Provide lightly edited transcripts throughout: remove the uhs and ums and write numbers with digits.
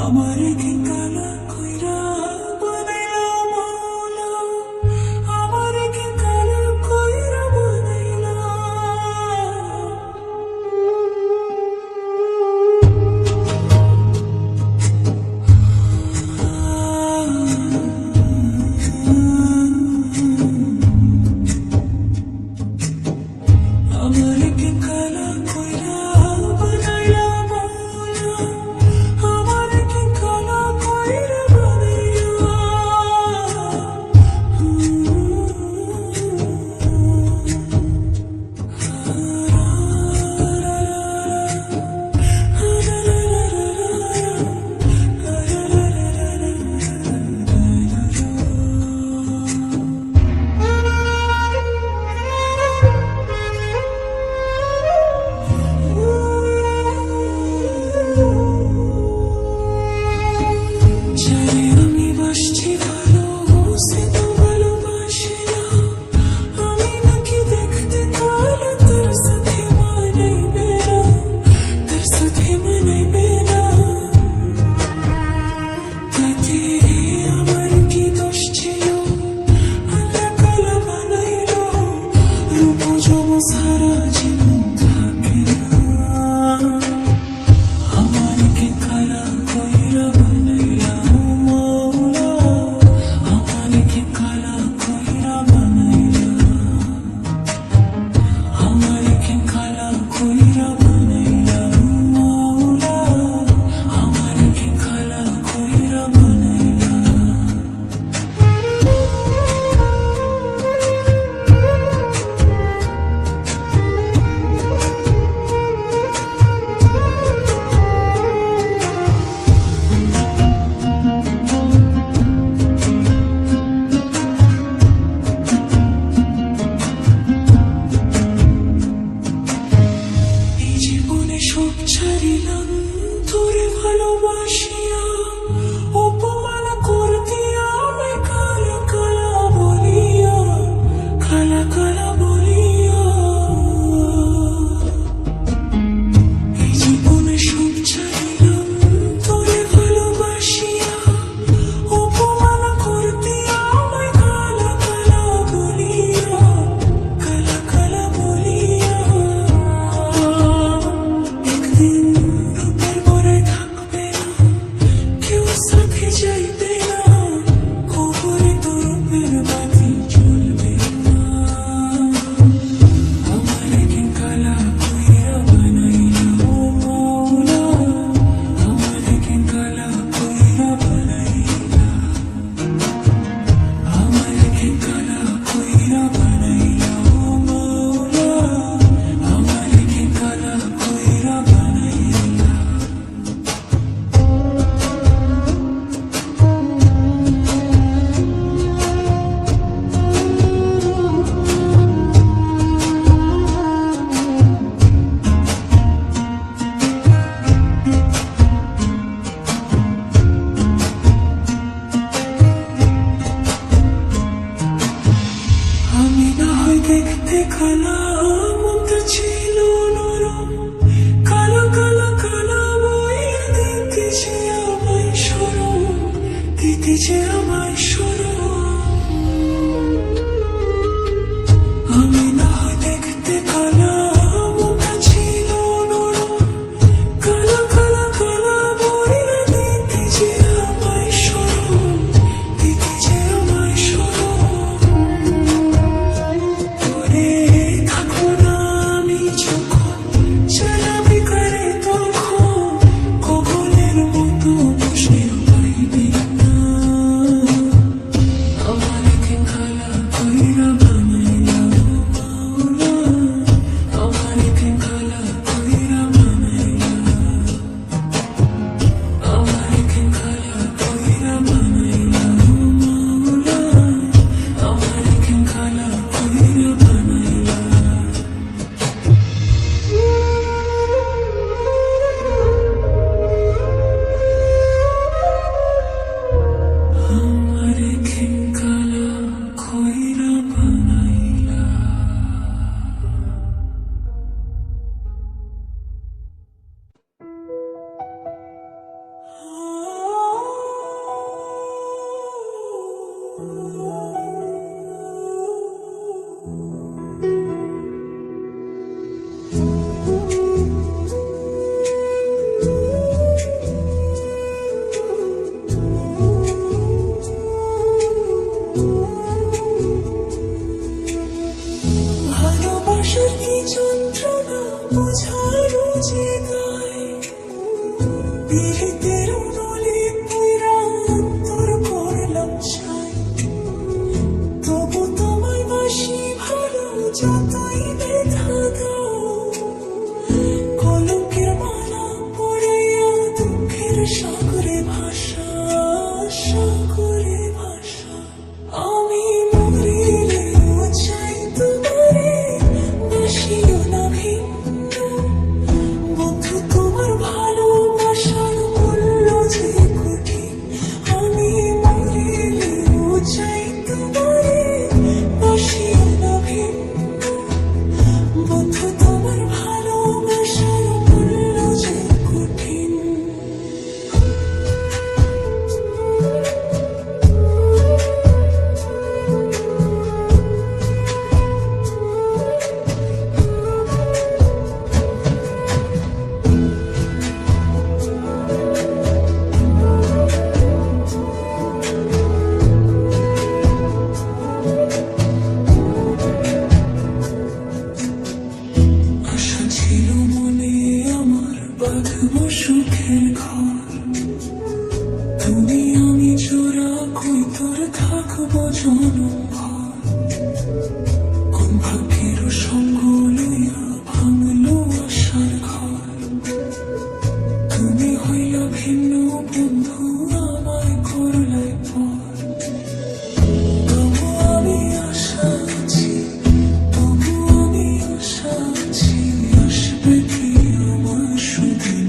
Amar ke kala koira ছিলাম তোরে ভালোবাসিয়া, অপমান করতে আমায় কালা কালা বলিয়া, কালা কালা বলিয়া। এই জীবনে সুখ চাইলাম তোরে ভালোবাসিয়া, অপমান করতে আমায় কালা কালা বলিয়া, কালা কালা বলিয়া। একদিন রূপের বড়াই থাকবে না, কেউ সাথে যাইবে না, কবরে তো রূপের বাতি জ্বলবে না। আমার একদিন কালা কইরা বানাইলা ও মৌলা, আমার একদিন কালা কইরা বানাইলা, আমার একদিন কালা কইরা বানাইলা ও মৌলা, আমার একদিন কালা কইরা বানাইলা। আমি না হয় দেখতে কালা, মনটা ছিল নরম, কালো কালো কালো বইয়া দিতে যে আমায় শরম, দিতে যে আমায় শরম। আমি না হয় দেখতে কালা, মনটা ছিল নরম, কালো কালো কালো বইয়া দিতে যে আমায় শরম, দিতে যে আমায় শরম। তোরে থাকো না আমি যখন, চালাবি করে তখন, কবলের মতো বসে পাইবি না। আমার একদিন কালা কইরা বানাইলা ও মৌলা, আমার একদিন কালা কইরা বানাইলা, আমার একদিন কালা কইরা বানাইলা ও মৌলা, আমার একদিন কালা কইরা বানাইলা। আমার একদিন কালা কইরা বানাইলা। ভালোবাসার কি যন্ত্রণা বোঝানো যে গায়, পীড়িতের নলি পুরা অন্তর করলাম ছাই, তবু তোমায় বাসি ভালো যতই ব্যথা দাও, কলঙ্কের মালা পড়িয়া দুঃখের সাগরে ভাষা, সাগরে ভাষা। আমি মরিলেও চাই তোমারে, বাসিও না ভিন্ন, বন্ধু তোমার ভালোবাসার মূল্য যে কঠিন। আমি মরিলেও চাই তোমারে, বাসিও না ভিন্ন, বন্ধু তোমার ভালোবাসার মূল্য যে কঠিন। আশা ছিল মনে আমার, বাঁধবো সুখের ঘর, তুমি আমি জোড়া কই তোর থাকবো জনম ভর। কোন ভাগ্যের সঙ্গ লইয়া ভাঙলো আশার ঘর, তুমি হইলা ভিন্ন বন্ধু আমায় করলাই পর। তবু আমি আশা আছি, তবু আমি আশা আছি, আসবে কি আমার সুদিন।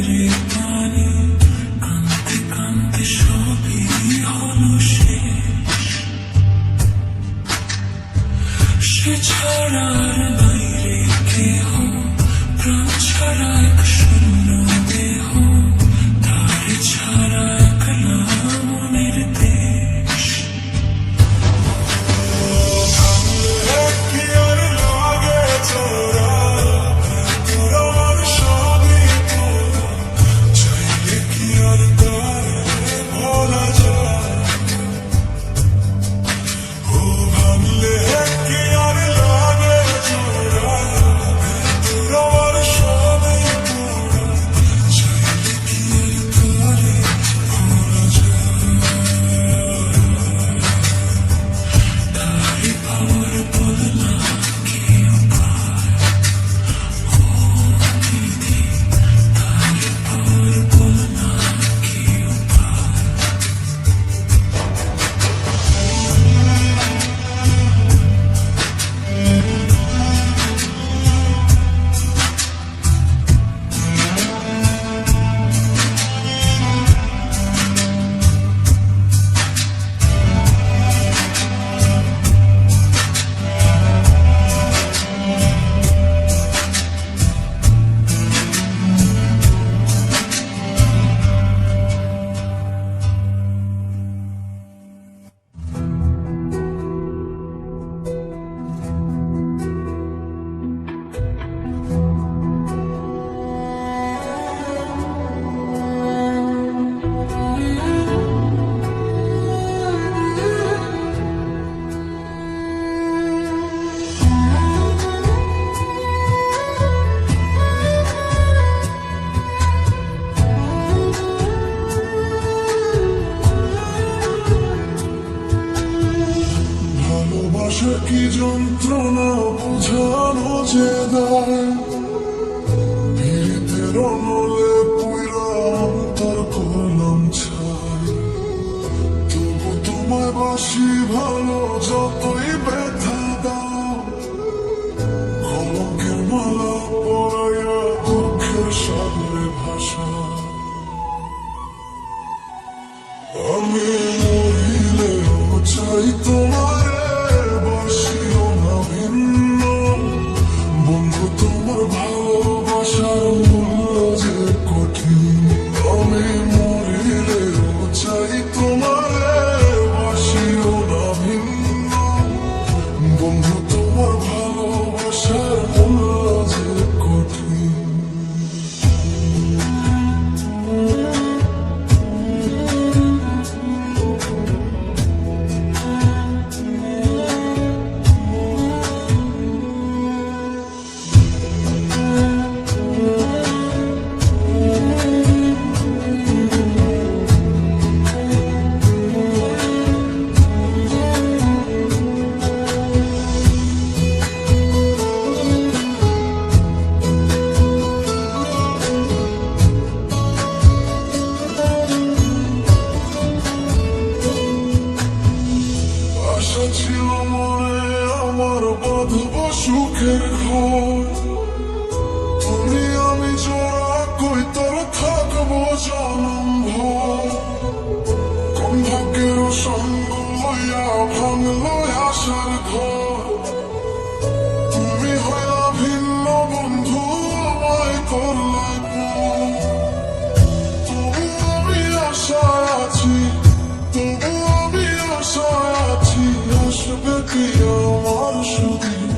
রে পানি কাঁদতে কাঁদতে সবই হলো শেষ সে ছাড়া আর নাই রে কেহ প্রাণ ছাড়া এক শূন্য দেহ তার ছাড়া একলা মনের দেশ ভালোবাসা কি যন্ত্রণা বোঝানো যে দেয় পীড়িতের অনলে পুইরা অন্তর করলাম ছাই তবু তোমায় বাসি ভালো যতই ব্যথা দাও কলঙ্কের মালা পরাইয়া দুঃখের সাগরে ভাষা আমি মরিলেও চাই তোমারে বাসিও না ভিন্ন বন্ধু তোমার ভালোবাসার মূল্য যে কঠিন আমি মরিলেও চাই তোমারে বাসিও না ভিন্ন বন্ধু তোমার ভালোবাসার মূল্য যে কঠিন আশা ছিল মনে আমার বাঁধব সুখের ঘর তুমি আমি জোড়া কই তোর থাকবো জনম ভর কোন ভাগ্যের সঙ্গ হইয়া ভাঙলো আশার ঘর তুমি হইয়া ভিন্ন বন্ধু আমায় করলাই পর তবু আমি আশায় আছি তবু আমি আশায় আছি আসবে কি আমার সুদিন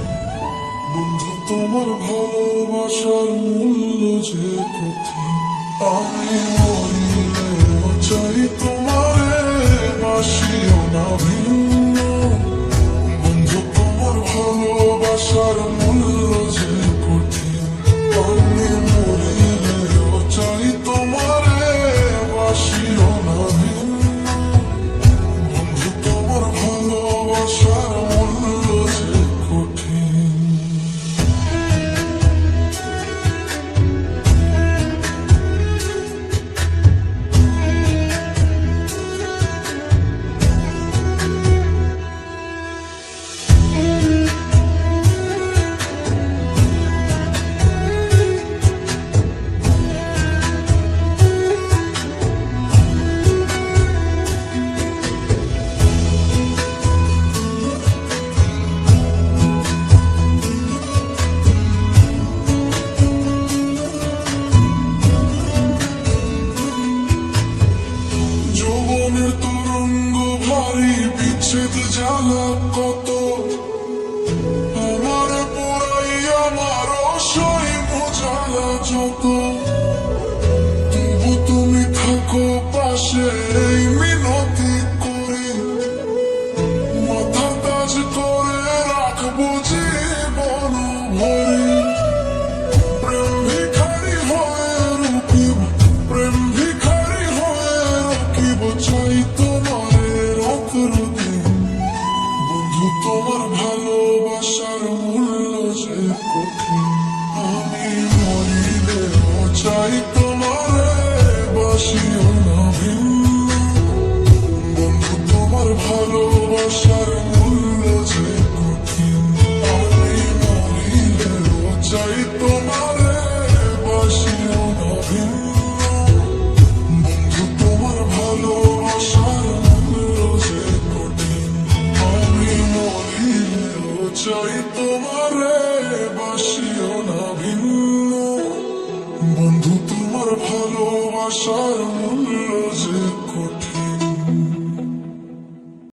বন্ধু তোমার ভালোবাসার মূল্য যে কঠিন আমি মরিলেও চাই তোমারে বাসিও না ভিন্ন বন্ধু তোমার ভালোবাসার মূল্য যে কঠিন আমি মরিলেও চাই তোমারে বাসিও না ভিন্ন বন্ধু তোমার ভালোবাসার মূল্য যে কঠিন বিচ্ছেদ জ্বালা কত, আমার পুরাই আমার অসই বোঝালা যত, তবু তুমি থাকো পাশে এই মিনতি করি, মাথা কাজ করে রাখবো জীবন ভরি। প্রেম ভিখারি হয়ে রুকিব, প্রেম ভিখারি হয়ে রুকিব, চাই তোমারে রাত রুদিন। বন্ধু তোমার ভালোবাসার মূল্য যে কঠিন, আমি মরিলেও চাই তোমারে বাসিও না ভিন্ন। বন্ধু তোমার ভালোবাসার মূল্য যে কঠিন, আমি মরিলেও চাই তোমারে বাসিও না ভিন্ন। বন্ধু তোমার ভালোবাসার মূল্য যে কঠিন, আমি মরিলেও চাই তোমারে বাসিও না ভিন্ন। বন্ধু তোমার ভালোবাসার মূল্য যে